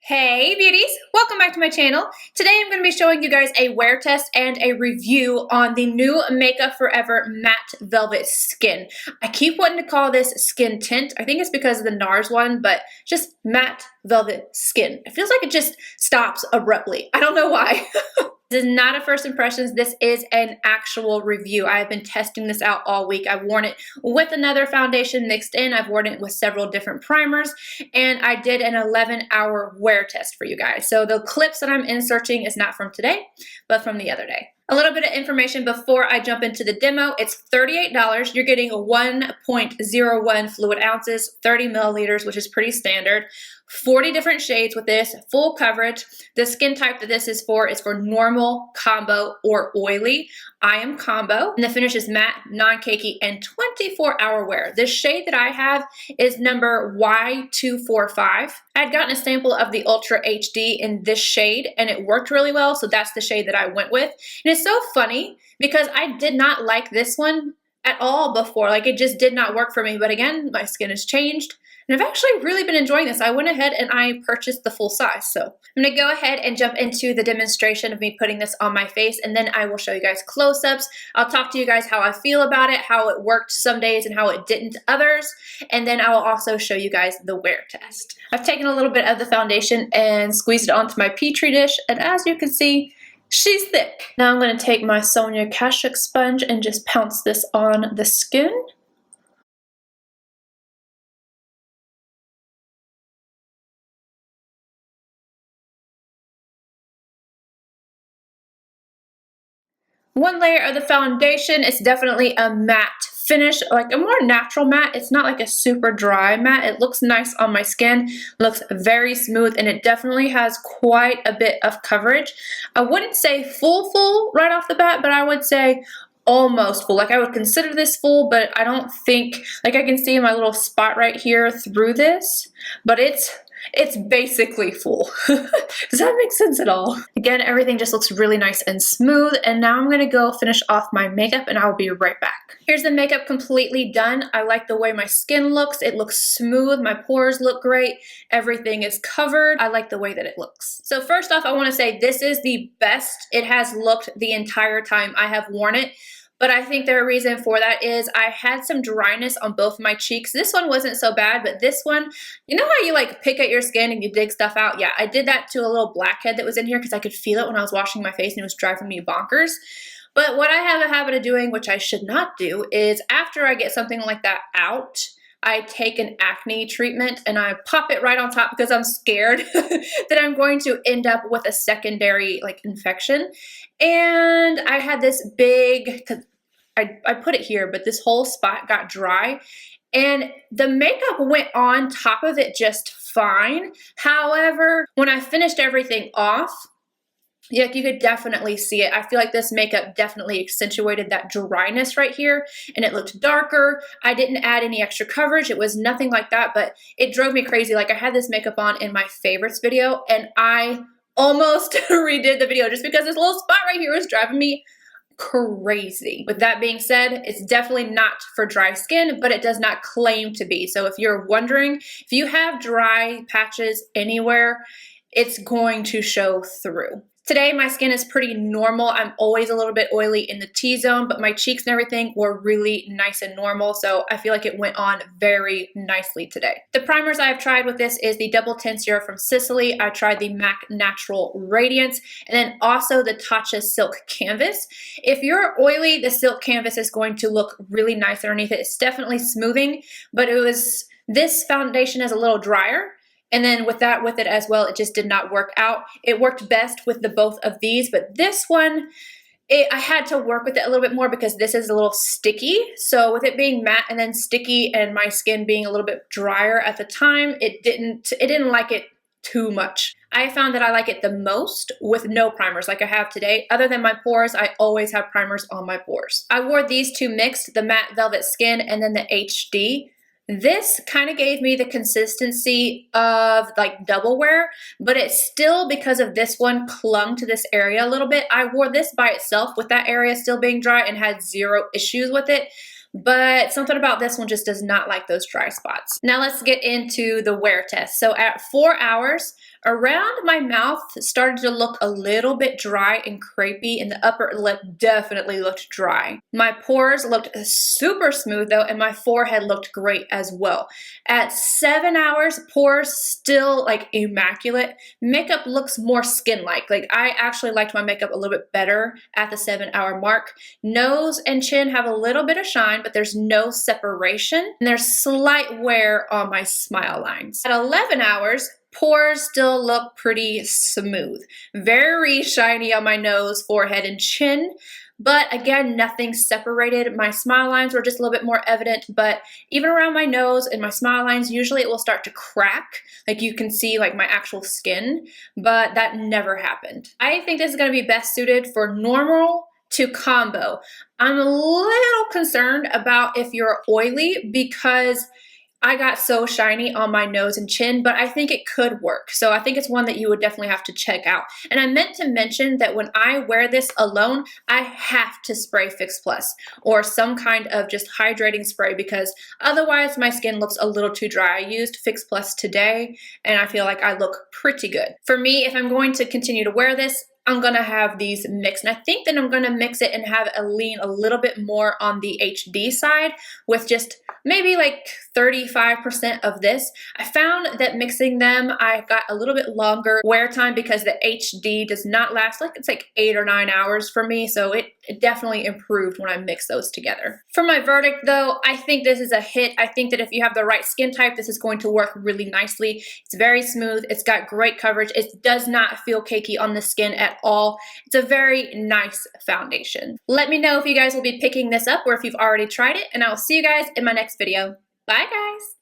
Hey beauties, welcome back to my channel. Today I'm going to be showing you guys a wear test and a review on the new Makeup Forever Matte Velvet Skin. I keep wanting to call this skin tint. I think it's because of the Nars one, but just matte velvet skin. It feels like it just stops abruptly. I don't know why. This is not a first impressions, this is an actual review. I have been testing this out all week. I've worn it with another foundation mixed in. I've worn it with several different primers, and I did an 11-hour wear test for you guys. So the clips that I'm inserting is not from today, but from the other day. A little bit of information before I jump into the demo. It's $38. You're getting 1.01 fluid ounces, 30 milliliters, which is pretty standard. 40 different shades with this, full coverage. The skin type that this is for normal, combo, or oily. I am combo, and the finish is matte, non-cakey, and 24-hour wear. The shade that I have is number Y245. I had gotten a sample of the Ultra HD in this shade, and it worked really well, so that's the shade that I went with. And it's so funny because I did not like this one at all before. Like, it just did not work for me, but again, my skin has changed. And I've actually really been enjoying this. I went ahead and I purchased the full size. So I'm gonna go ahead and jump into the demonstration of me putting this on my face, and then I will show you guys close-ups. I'll talk to you guys how I feel about it, how it worked some days and how it didn't others. And then I will also show you guys the wear test. I've taken a little bit of the foundation and squeezed it onto my Petri dish. And as you can see, she's thick. Now I'm gonna take my Sonia Kashuk sponge and just pounce this on the skin. One layer of the foundation, it's definitely a matte finish, like a more natural matte. It's not like a super dry matte. It looks nice on my skin, looks very smooth, and it definitely has quite a bit of coverage. I wouldn't say full right off the bat, but I would say almost full. Like, I would consider this full, but I don't think, like, I can see my little spot right here through this, but it's basically full. Does that make sense at all? Again, everything just looks really nice and smooth, and now I'm gonna go finish off my makeup and I'll be right back. Here's the makeup completely done. I like the way my skin looks. It looks smooth, my pores look great, everything is covered. I like the way that it looks. So first off, I wanna say this is the best it has looked the entire time I have worn it. But I think the reason for that is I had some dryness on both my cheeks. This one wasn't so bad, but this one, you know how you like pick at your skin and you dig stuff out? Yeah, I did that to a little blackhead that was in here because I could feel it when I was washing my face and it was driving me bonkers. But what I have a habit of doing, which I should not do, is after I get something like that out, I take an acne treatment and I pop it right on top because I'm scared that I'm going to end up with a secondary like infection. And I had this big, cause I put it here, but this whole spot got dry and the makeup went on top of it just fine. However, when I finished everything off, yeah, you could definitely see it. I feel like this makeup definitely accentuated that dryness right here, and it looked darker. I didn't add any extra coverage. It was nothing like that, but it drove me crazy. Like, I had this makeup on in my favorites video, and I almost redid the video just because this little spot right here was driving me crazy. With that being said, it's definitely not for dry skin, but it does not claim to be. So if you're wondering, if you have dry patches anywhere, it's going to show through. Today, my skin is pretty normal. I'm always a little bit oily in the T-zone, but my cheeks and everything were really nice and normal, so I feel like it went on very nicely today. The primers I've tried with this is the Double Tensure from Sisley. I tried the MAC Natural Radiance, and then also the Tatcha Silk Canvas. If you're oily, the Silk Canvas is going to look really nice underneath it. It's definitely smoothing, but this foundation is a little drier. And then with it as well, it just did not work out. It worked best with the both of these, but this one, I had to work with it a little bit more because this is a little sticky. So with it being matte and then sticky and my skin being a little bit drier at the time, it didn't like it too much. I found that I like it the most with no primers like I have today. Other than my pores, I always have primers on my pores. I wore these two mixed, the Matte Velvet Skin and then the HD. This kind of gave me the consistency of like double wear, but it still, because of this one, clung to this area a little bit. I wore this by itself with that area still being dry and had zero issues with it. But something about this one just does not like those dry spots. Now let's get into the wear test. So at 4 hours, Around my mouth, it started to look a little bit dry and crepey, and the upper lip definitely looked dry. My pores looked super smooth though, and my forehead looked great as well. At 7 hours, pores still like immaculate. Makeup looks more skin-like. Like I actually liked my makeup a little bit better at the 7-hour mark. Nose and chin have a little bit of shine, but there's no separation, and there's slight wear on my smile lines. At 11 hours, pores still look pretty smooth. Very shiny on my nose, forehead, and chin. But again, nothing separated. My smile lines were just a little bit more evident, but even around my nose and my smile lines, usually it will start to crack. Like you can see like my actual skin, but that never happened. I think this is gonna be best suited for normal to combo. I'm a little concerned about if you're oily because I got so shiny on my nose and chin, but I think it could work. So I think it's one that you would definitely have to check out. And I meant to mention that when I wear this alone, I have to spray Fix Plus or some kind of just hydrating spray because otherwise my skin looks a little too dry. I used Fix Plus today and I feel like I look pretty good. For me, if I'm going to continue to wear this, I'm gonna have these mixed. And I think that I'm gonna mix it and have a lean a little bit more on the HD side with just maybe like 35% of this. I found that mixing them, I got a little bit longer wear time because the HD does not last, like it's like 8 or 9 hours for me. So it definitely improved when I mixed those together. For my verdict though, I think this is a hit. I think that if you have the right skin type, this is going to work really nicely. It's very smooth. It's got great coverage. It does not feel cakey on the skin at all. It's a very nice foundation. Let me know if you guys will be picking this up or if you've already tried it, and I'll see you guys in my next video. Bye guys!